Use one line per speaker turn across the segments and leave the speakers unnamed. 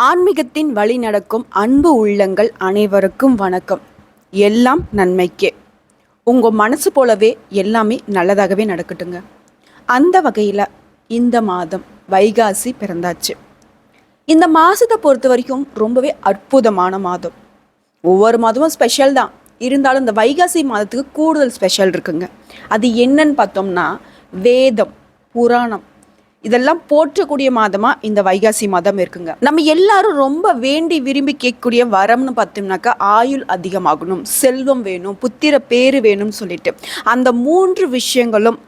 ஆன்மீகத்தின் வழி நடக்கும் அன்பு உள்ளங்கள் அனைவருக்கும் வணக்கம். எல்லாம் நன்மைக்கே. உங்கள் மனசு போலவே எல்லாமே நல்லதாகவே நடக்கட்டுங்க. அந்த வகையில் இந்த மாதம் வைகாசி பிறந்தாச்சு. இந்த மாதத்தை பொறுத்த வரைக்கும் ரொம்பவே அற்புதமான மாதம். ஒவ்வொரு மாதமும் ஸ்பெஷல் தான், இருந்தாலும் இந்த வைகாசி மாதத்துக்கு கூடுதல் ஸ்பெஷல் இருக்குங்க. அது என்னன்னு பார்த்தோம்னா, வேதம், புராணம் இதெல்லாம் போற்றக்கூடிய மாதமாக இந்த வைகாசி மாதம் இருக்குங்க. நம்ம எல்லாரும் ரொம்ப வேண்டி விரும்பி கேட்கக்கூடிய வரம்னு பார்த்தோம்னாக்கா, ஆயுள் அதிகமாகணும், செல்வம் வேணும், புத்திர பேரு வேணும்னு சொல்லிட்டு அந்த 3 விஷயங்களும்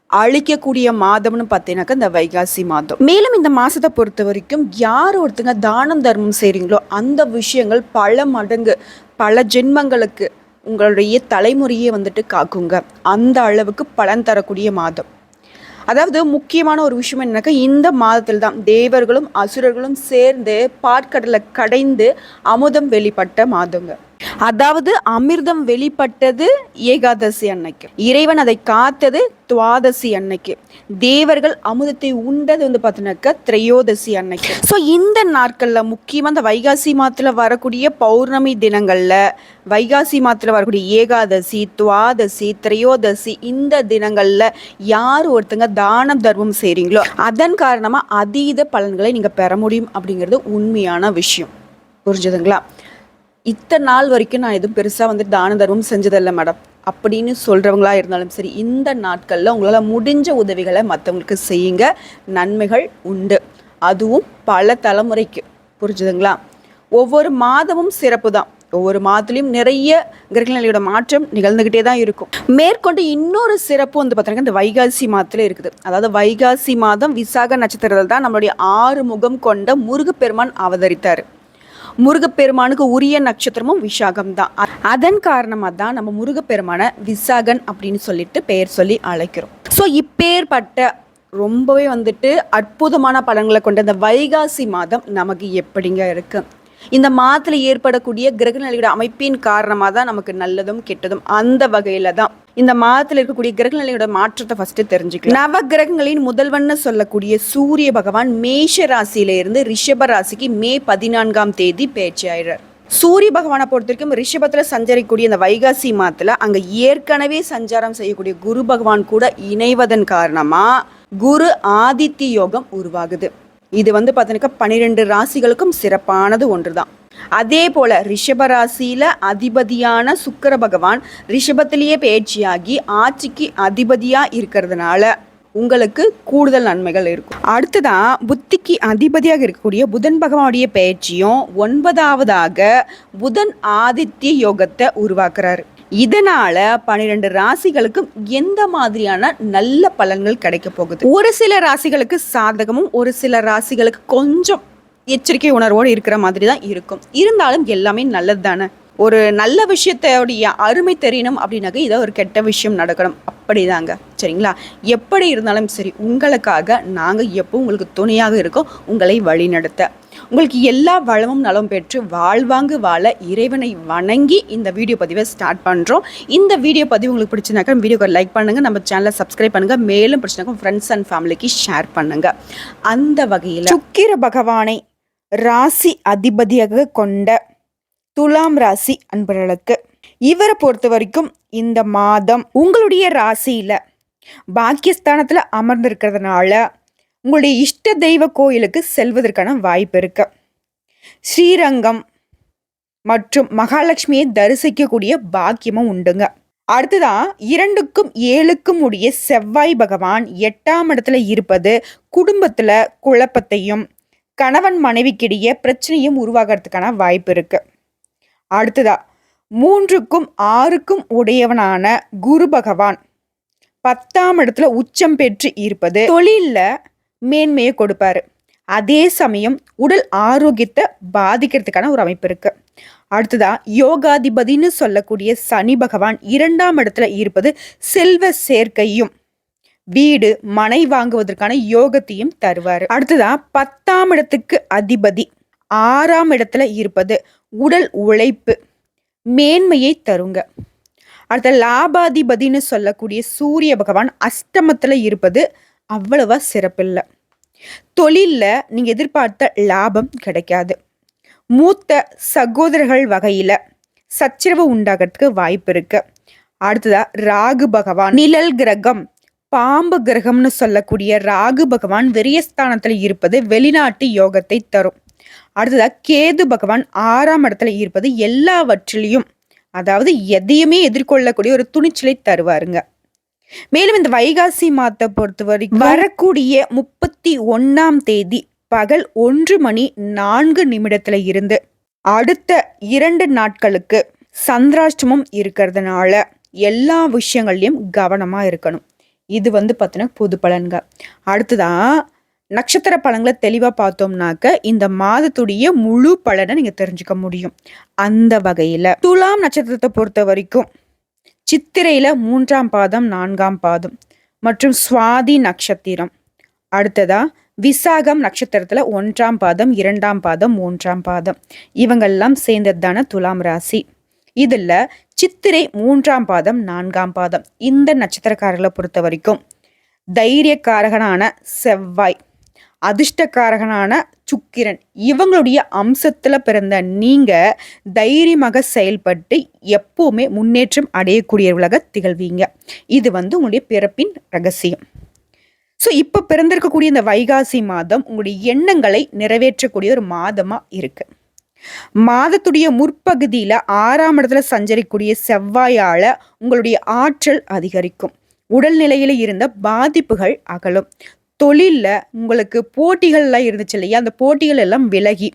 அழிக்கக்கூடிய மாதம்னு பார்த்தீங்கன்னாக்கா இந்த வைகாசி மாதம். மேலும் இந்த மாதத்தை பொறுத்த வரைக்கும் யார் ஒருத்தங்க தானம் தர்மம் செய்கிறீங்களோ அந்த விஷயங்கள் பல மடங்கு பல ஜென்மங்களுக்கு உங்களுடைய தலைமுறையே காக்குங்க. அந்த அளவுக்கு பலன் தரக்கூடிய மாதம். அதாவது முக்கியமான ஒரு விஷயம் என்னன்னாக்கா, இந்த மாதத்தில் தான் தேவர்களும் அசுரர்களும் சேர்ந்து பாற்கடலை கடைந்து அமுதம் வெளிப்பட்ட மாதங்க. அதாவது அமிர்தம் வெளிப்பட்டது ஏகாதசி அன்னைக்கு, இறைவன் அதை காத்தது துவாதசி அன்னைக்கு, தேவர்கள் அமுதத்தை உண்டது பார்த்தீங்கன்னாக்கா திரையோதசி அன்னைக்கு. ஸோ இந்த நாட்களில் முக்கியமாக இந்த வைகாசி மாதத்தில் வரக்கூடிய பௌர்ணமி தினங்களில், வைகாசி மாதத்தில் வரக்கூடிய ஏகாதசி, துவாதசி, திரையோதசி இந்த தினங்களில் யார் ஒருத்தங்க தானம் தர்மம் செய்கிறீங்களோ அதன் காரணமாக அதீத பலன்களை நீங்கள் பெற முடியும் அப்படிங்கிறது உண்மையான விஷயம். புரிஞ்சுதுங்களா? இத்தனை நாள் வரைக்கும் நான் எதுவும் பெருசாக தான தர்மம் செஞ்சதில்லை மேடம் அப்படின்னு சொல்கிறவங்களா இருந்தாலும் சரி, இந்த நாட்களில் உங்களால் முடிஞ்ச உதவிகளை மற்றவங்களுக்கு செய்யுங்க. நன்மைகள் உண்டு, அதுவும் பல தலைமுறைக்கு. புரிஞ்சுதுங்களா? ஒவ்வொரு மாதமும் சிறப்பு தான். ஒவ்வொரு மாதத்துலேயும் நிறைய கிரகநிலையோட மாற்றம் நிகழ்ந்துக்கிட்டே தான் இருக்கும். மேற்கொண்டு இன்னொரு சிறப்பு பார்த்தீங்கன்னா இந்த வைகாசி மாதத்தில் இருக்குது. அதாவது வைகாசி மாதம் விசாக நட்சத்திரத்தில் தான் நம்மளுடைய 6 முகம் கொண்ட முருகப்பெருமான் அவதரித்தார். முருகப்பெருமானுக்கு உரிய நட்சத்திரமும் விசாகம் தான். அதன் காரணமாக தான் நம்ம முருகப்பெருமான விசாகன் அப்படின்னு சொல்லிட்டு பெயர் சொல்லி அழைக்கிறோம். ஸோ இப்பேற்பட்ட ரொம்பவே அற்புதமான பலன்களை கொண்ட இந்த வைகாசி மாதம் நமக்கு எப்படிங்க இருக்கு? இந்த மாதத்தில் ஏற்படக்கூடிய கிரகநிலையோட அமைப்பின் காரணமாக தான் நமக்கு நல்லதும் கெட்டதும். அந்த வகையில் தான் இந்த மாதத்தில் இருக்கக்கூடிய கிரகநிலையோட மாற்றத்தை ஃபர்ஸ்ட் தெரிஞ்சுக்கலாம். நவ கிரகங்களின் முதல்வன்னு சொல்லக்கூடிய சூரிய பகவான் மேஷ ராசியிலிருந்து ரிஷப ராசிக்கு மே 14ஆம் தேதி பேச்சு ஆயிடுறார். சூரிய பகவானை பொறுத்த வரைக்கும் ரிஷபத்தில் சஞ்சரிக்கக்கூடிய இந்த வைகாசி மாதத்தில் அங்கே ஏற்கனவே சஞ்சாரம் செய்யக்கூடிய குரு பகவான் கூட இணைவதன் காரணமாக குரு ஆதித்ய யோகம் உருவாகுது. இது பார்த்தீங்கன்னா 12 ராசிகளுக்கும் சிறப்பானது ஒன்று தான். அதே போல ரிஷப ராசியில அதிபதியான சுக்கிர பகவான் ரிஷபத்திலேயே பயிற்சியாகி ஆட்சிக்கு அதிபதியா இருக்கிறதுனால உங்களுக்கு கூடுதல் நன்மைகள் இருக்கும். அடுத்ததான் புத்திக்கு அதிபதியாக இருக்கக்கூடிய புதன் பகவானுடைய பயிற்சியும் 9ஆவதாக புதன் ஆதித்ய யோகத்தை உருவாக்குறாரு. இதனால 12 ராசிகளுக்கும் எந்த மாதிரியான நல்ல பலன்கள் கிடைக்க போகுது? ஒரு சில ராசிகளுக்கு சாதகமும் ஒரு சில ராசிகளுக்கு கொஞ்சம் எச்சரிக்கை உணர்வோடு இருக்கிற மாதிரி தான் இருக்கும். இருந்தாலும் எல்லாமே நல்லது தானே. ஒரு நல்ல விஷயத்தோடைய அருமை தெரியணும் அப்படின்னாக்க இதை ஒரு கெட்ட விஷயம் நடக்கணும், அப்படிதாங்க. சரிங்களா? எப்படி இருந்தாலும் சரி, உங்களுக்காக நாங்கள் எப்போ உங்களுக்கு துணையாக இருக்கோம், உங்களை வழிநடத்த. உங்களுக்கு எல்லா வளமும் நலம் பெற்று வாழ்வாங்கு வாழ இறைவனை வணங்கி இந்த வீடியோ பதிவை ஸ்டார்ட் பண்ணுறோம். இந்த வீடியோ பதிவு உங்களுக்கு பிடிச்சினாக்கா வீடியோக்கு லைக் பண்ணுங்கள், நம்ம சேனலை சப்ஸ்கிரைப் பண்ணுங்கள், மேலும் பிடிச்சினாக்கா ஃப்ரெண்ட்ஸ் அண்ட் ஃபேமிலிக்கு ஷேர் பண்ணுங்கள். அந்த வகையில் சுக்கிர பகவானை ராசி அதிபதியாக கொண்ட துலாம் ராசி அன்பர்களுக்கு இவரை பொறுத்த வரைக்கும் இந்த மாதம் உங்களுடைய ராசியில பாக்கியஸ்தானத்துல அமர்ந்திருக்கிறதுனால உங்களுடைய இஷ்ட தெய்வ கோயிலுக்கு செல்வதற்கான வாய்ப்பு இருக்கு. ஸ்ரீரங்கம் மற்றும் மகாலட்சுமியை தரிசிக்கக்கூடிய பாக்கியமும் உண்டுங்க. அடுத்ததான் 2க்கும் 7க்கும் உடைய செவ்வாய் பகவான் 8ஆம் இடத்துல இருப்பது குடும்பத்துல குழப்பத்தையும் கணவன் மனைவிக்கிடையே பிரச்சனையும் உருவாகிறதுக்கான வாய்ப்பு இருக்கு. அடுத்ததா 3க்கும் 6க்கும் உடையவனான குரு பகவான் 10ஆம் இடத்துல உச்சம் பெற்று இருப்பது தொழில்ல மேன்மையை கொடுப்பாரு. அதே சமயம் உடல் ஆரோக்கியத்தை பாதிக்கிறதுக்கான ஒரு அமைப்பு இருக்கு. அடுத்ததா யோகாதிபதினு சொல்லக்கூடிய சனி பகவான் 2ஆம் இடத்துல இருப்பது செல்வ சேர்க்கையும் வீடு மனை வாங்குவதற்கான யோகத்தையும் தருவாரு. அடுத்ததா 10ஆம் இடத்துக்கு அதிபதி 6ஆம் இடத்துல இருப்பது உடல் உழைப்பு மேன்மையை தருங்க. அடுத்த லாபாதிபதினு சொல்லக்கூடிய சூரிய பகவான் அஷ்டமத்துல இருப்பது அவ்வளவா சிறப்பில்லை. தொழிலில் நீங்கள் எதிர்பார்த்த லாபம் கிடைக்காது. மூத்த சகோதரர்கள் வகையில் சச்சரவு உண்டாகிறதுக்கு வாய்ப்பு இருக்கு. அடுத்ததா ராகு பகவான், நிழல் கிரகம், பாம்பு கிரகம்னு சொல்லக்கூடிய ராகு பகவான் விரயஸ்தானத்தில் இருப்பது வெளிநாட்டு யோகத்தை தரும். அடுத்ததா கேது பகவான் 6ஆம் இடத்துல இருப்பது எல்லாவற்றிலையும், அதாவது எதையுமே எதிர்கொள்ளக்கூடிய ஒரு துணிச்சலை தருவாருங்க. மேலும் இந்த வைகாசி மாதத்தை பொறுத்த வரைக்கும் வரக்கூடிய 31ஆம் தேதி பகல் 1:04 இருந்து அடுத்த 2 நாட்களுக்கு சந்திராஷ்டமம் இருக்கிறதுனால எல்லா விஷயங்கள்லையும் கவனமா இருக்கணும். இது பார்த்தீங்கன்னா பொது பலன்க. அடுத்துதான் நட்சத்திர பலன்களை தெளிவா பார்த்தோம்னாக்க இந்த மாதத்துடைய முழு பலனை நீங்க தெரிஞ்சுக்க முடியும். அந்த வகையில துலாம் நட்சத்திரத்தை பொறுத்த வரைக்கும் சித்திரையில 3ஆம் பாதம் 4ஆம் பாதம் மற்றும் சுவாதி நட்சத்திரம், அடுத்ததா விசாகம் நட்சத்திரத்துல 1ஆம் பாதம் 2ஆம் பாதம் 3ஆம் பாதம் இவங்கெல்லாம் சேர்ந்ததுதான துலாம் ராசி. இதுல சித்திரை 3ஆம் பாதம் 4ஆம் பாதம் இந்த நட்சத்திரக்காரர்களை பொறுத்த வரைக்கும் தைரியக்காரகனான செவ்வாய், அதிர்ஷ்டக்காரகனான சுக்கிரன் இவங்களுடைய அம்சத்துல பிறந்த நீங்க தைரியமாக செயல்பட்டு எப்பவுமே முன்னேற்றம் அடையக்கூடியவர்களாக திகழ்வீங்க. இது உங்களுடைய பிறப்பின் ரகசியம். ஸோ இப்போ பிறந்திருக்கக்கூடிய இந்த வைகாசி மாதம் உங்களுடைய எண்ணங்களை நிறைவேற்றக்கூடிய ஒரு மாதமா இருக்கு. மாதத்துடைய முற்பகுதியில 6ஆம் இடத்துல சஞ்சரிக்கூடிய செவ்வாயால உங்களுடைய ஆற்றல் அதிகரிக்கும். உடல்நிலையில இருந்த பாதிப்புகள் அகலும். தொழில்ல உங்களுக்கு போட்டிகள்லாம் இருந்துச்சு இல்லையா, அந்த போட்டிகள் எல்லாம் விலகி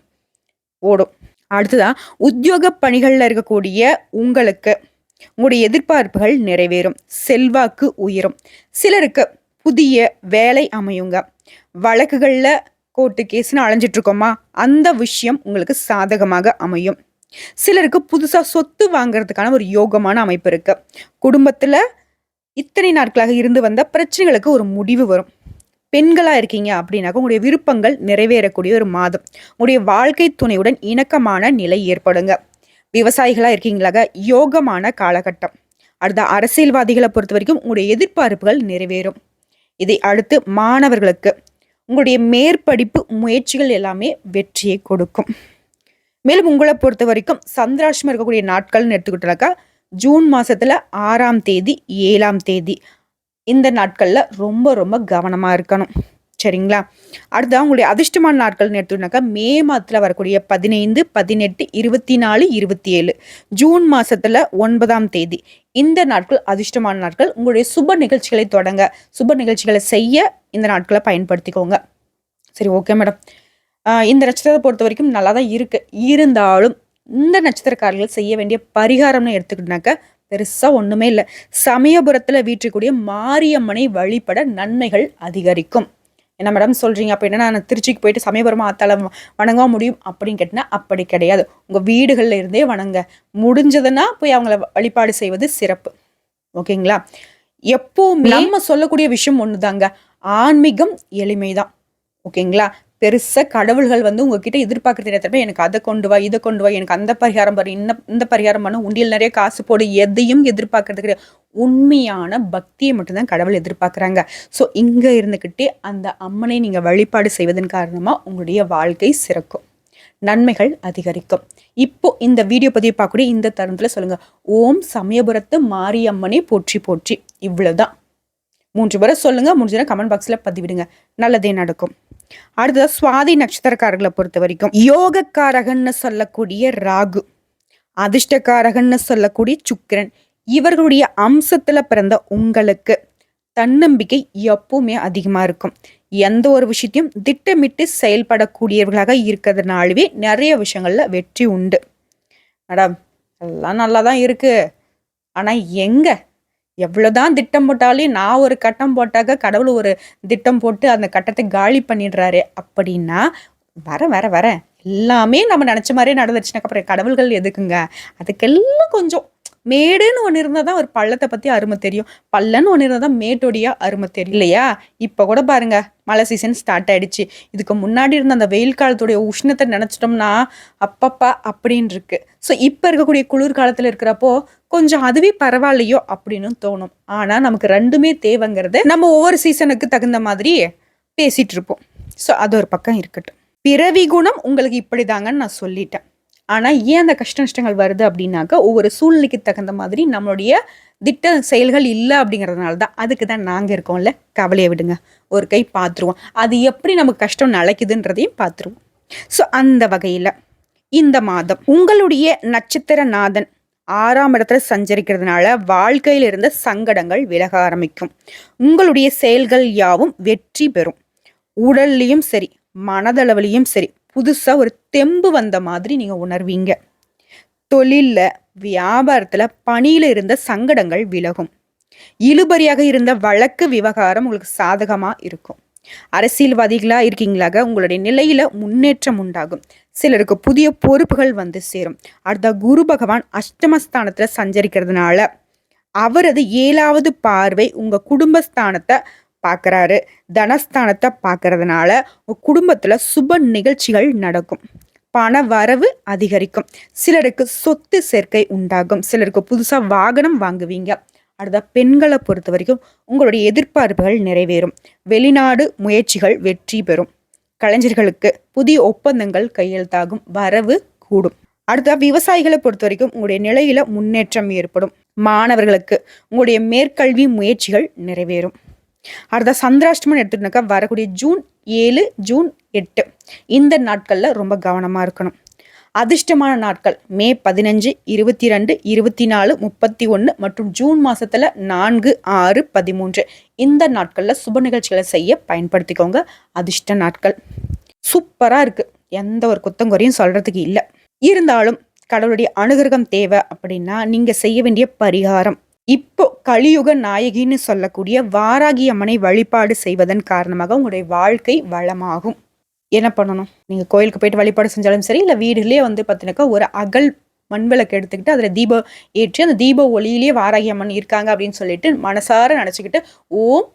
ஓடும். அடுத்ததான் உத்தியோக பணிகள்ல இருக்கக்கூடிய உங்களுக்கு உங்களுடைய எதிர்பார்ப்புகள் நிறைவேறும். செல்வாக்கு உயரும். சிலருக்கு புதிய வேலை அமையுங்க. வழக்குகள்ல கோர்ட்டு கேஸ்ன்னு அலைஞ்சிட்டு இருக்கோமா, அந்த விஷயம் உங்களுக்கு சாதகமாக அமையும். சிலருக்கு புதுசா சொத்து வாங்குறதுக்கான ஒரு யோகமான அமைப்பு இருக்கு. குடும்பத்துல இத்தனை நாட்களாக இருந்து வந்த பிரச்சனைகளுக்கு ஒரு முடிவு வரும். பெண்களா இருக்கீங்க அப்படின்னாக்க உங்களுடைய விருப்பங்கள் நிறைவேறக்கூடிய ஒரு மாதம். உங்களுடைய வாழ்க்கை துணையுடன் இணக்கமான நிலை ஏற்படுங்க. விவசாயிகளா இருக்கீங்களாக யோகமான காலகட்டம். அடுத்த அரசியல்வாதிகளை பொறுத்த வரைக்கும் உங்களுடைய எதிர்பார்ப்புகள் நிறைவேறும். இதை அடுத்து மாணவர்களுக்கு உங்களுடைய மேற்படிப்பு முயற்சிகள் எல்லாமே வெற்றியை கொடுக்கும். மேலும் உங்களை பொறுத்த வரைக்கும் சந்திராஷ்டமம் இருக்கக்கூடிய நாட்கள்னு எடுத்துக்கிட்டாக்கா ஜூன் மாசத்துல 6ஆம் தேதி 7ஆம் தேதி இந்த நாட்கள்ல ரொம்ப ரொம்ப கவனமா இருக்கணும். சரிங்களா? அடுத்ததான் உங்களுடைய அதிர்ஷ்டமான நாட்கள்னு எடுத்துக்கிட்டாக்கா மே மாதத்துல வரக்கூடிய 15, 18, 24, 27, ஜூன் மாசத்துல 9ஆம் தேதி இந்த நாட்கள் அதிர்ஷ்டமான நாட்கள். உங்களுடைய சுப நிகழ்ச்சிகளை தொடங்க, சுப நிகழ்ச்சிகளை செய்ய இந்த நாட்களை பயன்படுத்திக்கோங்க. சரி, ஓகே மேடம். இந்த நட்சத்திரத்தை பொறுத்த வரைக்கும் நல்லா தான் இருக்கு. இருந்தாலும் இந்த நட்சத்திரக்காரர்கள் செய்ய வேண்டிய பரிகாரம்னு எடுத்துக்கிட்டாக்க பெருசா ஒண்ணுமே இல்லை. சமயபுரத்துல வீற்றக்கூடிய மாரியம்மனை வழிபட நன்மைகள் அதிகரிக்கும். என்ன மேடம் சொல்றீங்க? அப்ப என்ன நான் திருச்சிக்கு போயிட்டு சமயபுரமா ஆத்தால வணங்க முடியும் அப்படின்னு கேட்டினா அப்படி கிடையாது. உங்க வீடுகள்ல இருந்தே வணங்க. முடிஞ்சதுன்னா போய் அவங்கள வழிபாடு செய்வது சிறப்பு. ஓகேங்களா? எப்பவுமே நம்ம சொல்லக்கூடிய விஷயம் ஒண்ணுதாங்க, ஆன்மீகம் எளிமைதான். ஓகேங்களா? பெருசா கடவுள்கள் உங்ககிட்ட எதிர்பார்க்கறது என்ன, எனக்கு அதை கொண்டு வா, இதை கொண்டு வா, எனக்கு அந்த பரிகாரம் பண்ணு, இந்த பரிகாரம் பண்ணு, உண்டியல் நிறைய காசு போடு, எதையும் எதிர்பார்க்கறது கிடையாது. உண்மையான பக்தியை மட்டும்தான் கடவுள் எதிர்பார்க்குறாங்க. ஸோ இங்க இருந்துக்கிட்டே அந்த அம்மனை நீங்க வழிபாடு செய்வதன் காரணமா உங்களுடைய வாழ்க்கை சிறக்கும், நன்மைகள் அதிகரிக்கும். இப்போ இந்த வீடியோ பதிவு பார்க்கக்கூடிய இந்த தருணத்துல சொல்லுங்க, ஓம் சமயபுரத்து மாரியம்மனை போற்றி போற்றி. இவ்வளவுதான். 3 முறை சொல்லுங்க. முடிஞ்சதுன்னா கமெண்ட் பாக்ஸ்ல பதிவிடுங்க. நல்லதே நடக்கும். அடுத்தது சுவாதி நட்சத்திரக்காரர்களை பொறுத்த வரைக்கும் யோகக்காரகன்னு சொல்லக்கூடிய ராகு, அதிர்ஷ்டக்காரகன்னு சொல்லக்கூடிய சுக்கிரன் இவர்களுடைய அம்சத்துல பிறந்த உங்களுக்கு தன்னம்பிக்கை எப்பவுமே அதிகமா இருக்கும். எந்த ஒரு விஷயத்தையும் திட்டமிட்டு செயல்படக்கூடியவர்களாக இருக்கிறதுனாலவே நிறைய விஷயங்கள்ல வெற்றி உண்டு. மேடம் எல்லாம் நல்லா தான் இருக்கு, ஆனா எங்க எவ்வளவுதான் திட்டம் போட்டாலும் நான் ஒரு கட்டம் போட்டாக்க கடவுள் ஒரு திட்டம் போட்டு அந்த கட்டத்தை காலி பண்ணிடுறாரு அப்படின்னா வர வர வர எல்லாமே நம்ம நினைச்ச மாதிரியே நடந்துச்சுனாக்க அப்புறம் கடவுள்கள் எதுக்குங்க? அதுக்கெல்லாம் கொஞ்சம் மேடுன்னு ஒன்று இருந்தால் தான் ஒரு பள்ளத்தை பற்றி அருமை தெரியும், பள்ளன்னு ஒன்று இருந்தால் தான் மேட்டோடைய அருமை தெரியும் இல்லையா? இப்போ கூட பாருங்க, மழை சீசன் ஸ்டார்ட் ஆயிடுச்சு. இதுக்கு முன்னாடி இருந்த அந்த வெயில் காலத்துடைய உஷ்ணத்தை நினச்சிட்டோம்னா அப்பப்பா அப்படின்னு இருக்கு. ஸோ இப்போ இருக்கக்கூடிய குளிர்காலத்தில் இருக்கிறப்போ கொஞ்சம் அதுவே பரவாயில்லையோ அப்படின்னு தோணும். ஆனால் நமக்கு ரெண்டுமே தேவைங்கிறது நம்ம ஒவ்வொரு சீசனுக்கு தகுந்த மாதிரி பேசிட்டு இருப்போம். ஸோ அது ஒரு பக்கம் இருக்கட்டும். பிறவி குணம் உங்களுக்கு இப்படி தாங்கன்னு நான் சொல்லிட்டேன். ஆனால் ஏன் அந்த கஷ்ட நஷ்டங்கள் வருது அப்படின்னாக்கா ஒவ்வொரு சூழ்நிலைக்கு தகுந்த மாதிரி நம்மளுடைய திட்ட செயல்கள் இல்லை அப்படிங்கிறதுனால தான். அதுக்கு தான் நாங்கள் இருக்கோம்ல, கவலையை விடுங்க, ஒரு கை பார்த்துருவோம். அது எப்படி நமக்கு கஷ்டம் நிலைக்குதுன்றதையும் பார்த்துருவோம். ஸோ அந்த வகையில் இந்த மாதம் உங்களுடைய நட்சத்திர நாதன் 6ஆம் இடத்துல சஞ்சரிக்கிறதுனால வாழ்க்கையில் இருந்த சங்கடங்கள் விலக ஆரம்பிக்கும். உங்களுடைய செயல்கள் யாவும் வெற்றி பெறும். உடல்லையும் சரி மனதளவுலையும் சரி புதுசா ஒரு தெம்பு வந்த மாதிரி நீங்க உணர்வீங்க. தொழில்ல வியாபாரத்துல பணியில இருந்த சங்கடங்கள் விலகும். இழுபறியாக இருந்த வழக்கு விவகாரம் உங்களுக்கு சாதகமா இருக்கும். அரசியல்வாதிகளா இருக்கீங்களாக உங்களுடைய நிலையில முன்னேற்றம் உண்டாகும். சிலருக்கு புதிய பொறுப்புகள் வந்து சேரும். அடுத்த குரு பகவான் அஷ்டமஸ்தானத்துல சஞ்சரிக்கிறதுனால அவரது 7வது பார்வை உங்க குடும்பஸ்தானத்தை பார்க்குறாரு. தனஸ்தானத்தை பார்க்கறதுனால உங்க குடும்பத்துல சுப நிகழ்ச்சிகள் நடக்கும். பண வரவு அதிகரிக்கும். சிலருக்கு சொத்து சேர்க்கை உண்டாகும். சிலருக்கு புதுசா வாகனம் வாங்குவீங்க. அடுத்த பெண்களை பொறுத்த வரைக்கும் உங்களுடைய எதிர்பார்ப்புகள் நிறைவேறும். வெளிநாடு முயற்சிகள் வெற்றி பெறும். கலைஞர்களுக்கு புதிய ஒப்பந்தங்கள் கையெழுத்தாகும். வரவு கூடும். அடுத்த விவசாயிகளை பொறுத்த வரைக்கும் உங்களுடைய நிலையில முன்னேற்றம் ஏற்படும். மாணவர்களுக்கு உங்களுடைய மேற்கல்வி முயற்சிகள் நிறைவேறும். அடுத்த சந்திராஷ்டமம் எடுத்துட்டாக்கா வரக்கூடிய ஜூன் 7, ஜூன் 8 இந்த நாட்கள்ல ரொம்ப கவனமா இருக்கணும். அதிர்ஷ்டமான நாட்கள் மே 15, 22, 24, 31 மற்றும் ஜூன் மாசத்துல 4, 6, 13 இந்த நாட்கள்ல சுப நிகழ்ச்சிகளை செய்ய பயன்படுத்திக்கோங்க. அதிர்ஷ்ட நாட்கள் சூப்பரா இருக்கு, எந்த ஒரு குத்தங்குறையும் சொல்றதுக்கு இல்லை. இருந்தாலும் கடவுளுடைய அனுகிரகம் தேவை அப்படின்னா நீங்க செய்ய வேண்டிய பரிகாரம், இப்போ கலியுக நாயகின்னு சொல்லக்கூடிய வாராகி அம்மனை வழிபாடு செய்வதன் காரணமாக உங்களுடைய வாழ்க்கை வளமாகும். என்ன பண்ணணும், நீங்கள் கோயிலுக்கு போயிட்டு வழிபாடு செஞ்சாலும் சரி, இல்லை வீடுலேயே வந்து பார்த்தீங்கன்னாக்கா ஒரு அகல் மண்விளக்கு எடுத்துக்கிட்டு அதில் தீபம் ஏற்றி அந்த தீப ஒளியிலேயே வாராகி அம்மன் இருக்காங்க அப்படின்னு சொல்லிட்டு மனசார நினச்சிக்கிட்டு ஓம்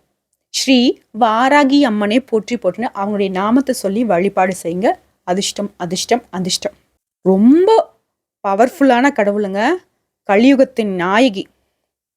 ஸ்ரீ வாராகி அம்மனை போற்றி போட்டுன்னு அவங்களுடைய நாமத்தை சொல்லி வழிபாடு செய்யுங்க. அதிர்ஷ்டம் அதிர்ஷ்டம் அதிர்ஷ்டம். ரொம்ப பவர்ஃபுல்லான கடவுளுங்க, கலியுகத்தின் நாயகி,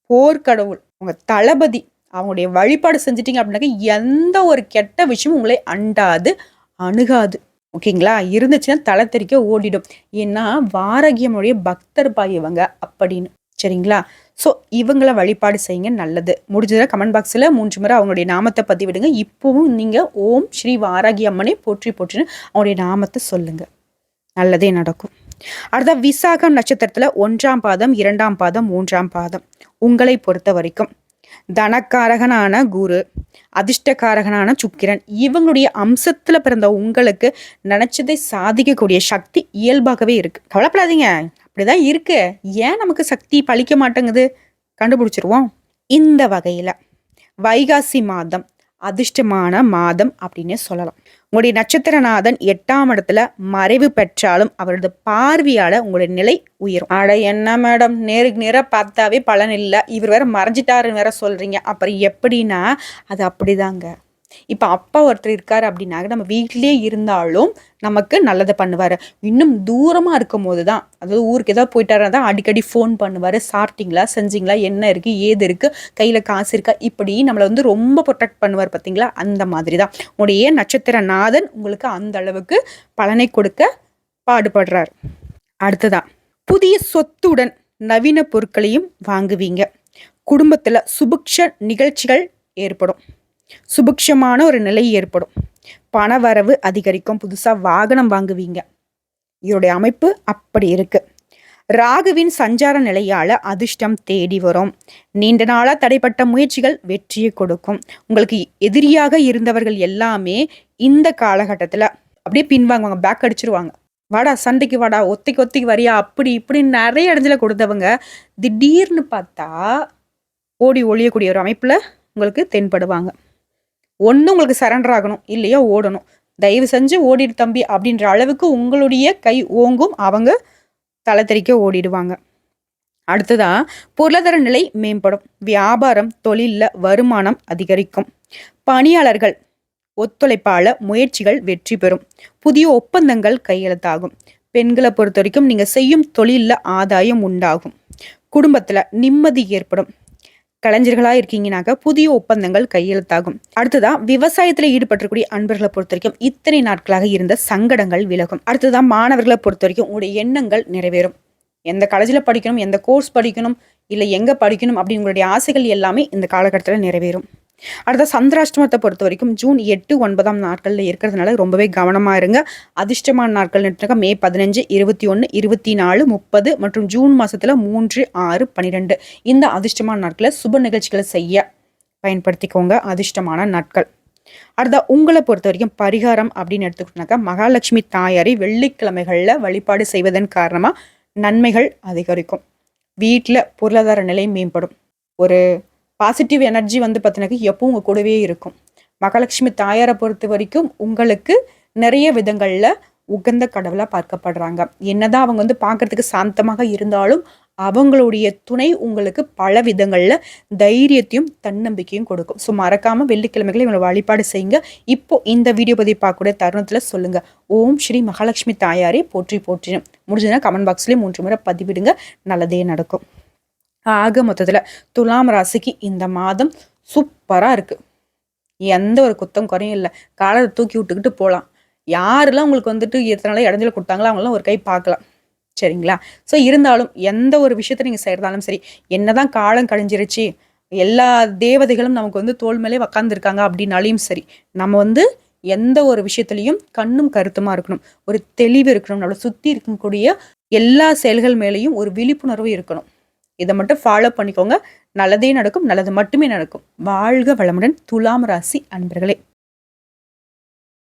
போர்க்கடவுள், உங்க தளபதி. அவங்களுடைய வழிபாடு செஞ்சிட்டீங்க அப்படின்னாக்க எந்த ஒரு கெட்ட விஷயமும் உங்களை அண்டாது அணுகாது. ஓகேங்களா? இருந்துச்சுன்னா தலை தெறிக்க ஓடிடும். ஏன்னா வாராகியமுடைய பக்தர் பாய் இவங்க அப்படின்னு. சரிங்களா? ஸோ இவங்கள வழிபாடு செய்யுங்க, நல்லது. முடிஞ்சதை கமெண்ட் பாக்ஸில் 3 முறை அவங்களுடைய நாமத்தை பதிவிடுங்க. இப்போவும் நீங்கள் ஓம் ஸ்ரீ வாராகி அம்மனை போற்றி போற்றின்னு அவங்களுடைய நாமத்தை சொல்லுங்க, நல்லதே நடக்கும். அடுத்த விசாகம் நட்சத்திரத்தில் 1ஆம் பாதம், 2ஆம் பாதம், 3ஆம் பாதம் உங்களை பொறுத்த வரைக்கும் தனக்காரகனான குரு, அதிர்ஷ்டக்காரகனான சுக்கிரன், இவங்களுடைய அம்சத்துல பிறந்த உங்களுக்கு நினைச்சதை சாதிக்கக்கூடிய சக்தி இயல்பாகவே இருக்கு. கவலைப்படாதீங்க, அப்படிதான் இருக்கு. ஏன் நமக்கு சக்தி பழிக்க மாட்டேங்குது, கண்டுபிடிச்சிருவோம். இந்த வகையில வைகாசி மாதம் அதிர்ஷ்டமான மாதம் அப்படின்னு சொல்லலாம். உங்களுடைய நட்சத்திரநாதன் 8ஆம் இடத்துல மறைவு பெற்றாலும் அவரது பார்வையால உங்களுடைய நிலை உயரும். அட என்ன மேடம், நேருக்கு நேராக பார்த்தாவே பலன் இல்லை, இவர் வேற மறைஞ்சிட்டாருன்னு வேற சொல்றீங்க. அப்புறம் எப்படின்னா அது அப்படிதாங்க. இப்போ அப்பா ஒருத்தர் இருக்காரு அப்படின்னாக்க நம்ம வீட்டிலே இருந்தாலும் நமக்கு நல்லதை பண்ணுவார். இன்னும் தூரமாக இருக்கும் போது தான், அதாவது ஊருக்கு ஏதாவது போயிட்டாரா தான் அடிக்கடி ஃபோன் பண்ணுவார். சாப்பிட்டீங்களா, செஞ்சீங்களா, என்ன இருக்குது, ஏது இருக்குது, கையில் காசு இருக்கா, இப்படி நம்மளை வந்து ரொம்ப ப்ரொடெக்ட் பண்ணுவார். பார்த்தீங்களா? அந்த மாதிரி தான் உங்களுடைய நட்சத்திரநாதன் உங்களுக்கு அந்த அளவுக்கு பலனை கொடுக்க பாடுபடுறார். அடுத்ததான் புதிய சொத்துடன் நவீன பொருட்களையும் வாங்குவீங்க. குடும்பத்தில் சுபிக்ஷ நிகழ்ச்சிகள் ஏற்படும். சுபிக்ஷமான ஒரு நிலை ஏற்படும். பண வரவு அதிகரிக்கும். புதுசா வாகனம் வாங்குவீங்க. இதோடைய அமைப்பு அப்படி இருக்கு. ராகுவின் சஞ்சார நிலையால அதிர்ஷ்டம் தேடி வரும். நீண்ட நாளா தடைப்பட்ட முயற்சிகள் வெற்றியை கொடுக்கும். உங்களுக்கு எதிரியாக இருந்தவர்கள் எல்லாமே இந்த காலகட்டத்துல அப்படியே பின்வாங்குவாங்க, பேக் அடிச்சிருவாங்க. வாடா சண்டைக்கு வாடா, ஒத்திக்கு ஒத்திக்கு வரியா, அப்படி இப்படி நிறைய இடத்துல கொடுத்தவங்க திடீர்னு பார்த்தா ஓடி ஒழியக்கூடிய ஒரு அமைப்புல உங்களுக்கு தென்படுவாங்க. ஒன்று உங்களுக்கு சரண்டர் ஆகணும், இல்லையா ஓடணும். தயவு செஞ்சு ஓடிடு தம்பி அப்படின்ற அளவுக்கு உங்களுடைய கை ஓங்கும், அவங்க தலை தெறிக்க ஓடிடுவாங்க. அடுத்ததா பொருளாதார நிலை மேம்படும். வியாபாரம் தொழிலில் வருமானம் அதிகரிக்கும். பணியாளர்கள் ஒத்துழைப்பால முயற்சிகள் வெற்றி பெறும். புதிய ஒப்பந்தங்கள் கையெழுத்தாகும். பெண்களை பொறுத்த வரைக்கும் நீங்கள் செய்யும் தொழிலில் ஆதாயம் உண்டாகும். குடும்பத்தில் நிம்மதி ஏற்படும். கலைஞர்களா இருக்கீங்கன்னாக்க புதிய ஒப்பந்தங்கள் கையெழுத்தாகும். அடுத்ததா விவசாயத்துல ஈடுபட்டிருக்கூடிய அன்பர்களை பொறுத்த வரைக்கும் இத்தனை நாட்களாக இருந்த சங்கடங்கள் விலகும். அடுத்ததா மாணவர்களை பொறுத்த வரைக்கும் உங்களுடைய எண்ணங்கள் நிறைவேறும். எந்த காலேஜில் படிக்கணும், எந்த கோர்ஸ் படிக்கணும், இல்லை எங்கே படிக்கணும் அப்படின்னு உங்களுடைய ஆசைகள் எல்லாமே இந்த காலகட்டத்தில் நிறைவேறும். அடுத்த சந்திராஷ்டமத்தை பொறுத்த வரைக்கும் ஜூன் 8, 9 நாட்களில் இருக்கிறதுனால ரொம்பவே கவனமாக இருங்க. அதிர்ஷ்டமான நாட்கள் மே 15, 21, 24, 30 மற்றும் ஜூன் மாதத்தில் 3, 6, 12 இந்த அதிர்ஷ்டமான நாட்களை சுப நிகழ்ச்சிகளை செய்ய பயன்படுத்திக்கோங்க. அதிர்ஷ்டமான நாட்கள். அடுத்த உங்களை பொறுத்த வரைக்கும் பரிகாரம் அப்படின்னு எடுத்துக்கிட்டோம்னாக்கா மகாலட்சுமி தாயாரை வெள்ளிக்கிழமைகளில் வழிபாடு செய்வதன் காரணமாக நன்மைகள் அதிகரிக்கும். வீட்டில் பொருளாதார நிலை மேம்படும். ஒரு பாசிட்டிவ் எனர்ஜி பார்த்தினாக்கா எப்பவும் உங்கள் கூடவே இருக்கும். மகாலட்சுமி தாயாரை பொறுத்த வரைக்கும் உங்களுக்கு நிறைய விதங்களில் உகந்த கடவுளாக பார்க்கப்படுறாங்க. என்னதான் அவங்க பார்க்கறதுக்கு சாந்தமாக இருந்தாலும் அவங்களுடைய துணை உங்களுக்கு பல விதங்களில் தைரியத்தையும் தன்னம்பிக்கையும் கொடுக்கும். ஸோ மறக்காமல் வெள்ளிக்கிழமைகளை இவங்களை வழிபாடு செய்யுங்க. இப்போ இந்த வீடியோ பற்றி பார்க்கக்கூடிய தருணத்தில் சொல்லுங்கள், ஓம் ஸ்ரீ மகாலட்சுமி தாயாரே போற்றி போற்றினும். முடிஞ்சதுன்னா கமெண்ட் பாக்ஸ்லேயே 3 முறை பதிவிடுங்க. நல்லதே நடக்கும். ஆக மொத்தத்தில் துலாம் ராசிக்கு இந்த மாதம் சூப்பராக இருக்குது. எந்த ஒரு குத்தம் குறையும் இல்லை. காலத்தை தூக்கி விட்டுக்கிட்டு போகலாம். யாரெல்லாம் உங்களுக்கு எத்தனை நாள் இடைஞ்சல கொடுத்தாங்களோ அவங்களாம் ஒரு கை பார்க்கலாம். சரிங்களா? ஸோ இருந்தாலும் எந்த ஒரு விஷயத்தை நீங்கள் செய்கிறதாலும் சரி, என்னதான் காலம் கழிஞ்சிருச்சு, எல்லா தேவதைகளும் நமக்கு தோல் மேலே உக்காந்துருக்காங்க அப்படின்னாலையும் சரி, நம்ம எந்த ஒரு விஷயத்துலையும் கண்ணும் கருத்துமாக இருக்கணும். ஒரு தெளிவு இருக்கணும். நம்மளை சுற்றி இருக்கக்கூடிய எல்லா செயல்கள் மேலேயும் ஒரு விழிப்புணர்வு இருக்கணும். இதை மட்டும் ஃபாலோ பண்ணிக்கோங்க. நல்லதே நடக்கும். நல்லது மட்டுமே நடக்கும். வாழ்க வளமுடன் துலாம் ராசி அன்பர்களே.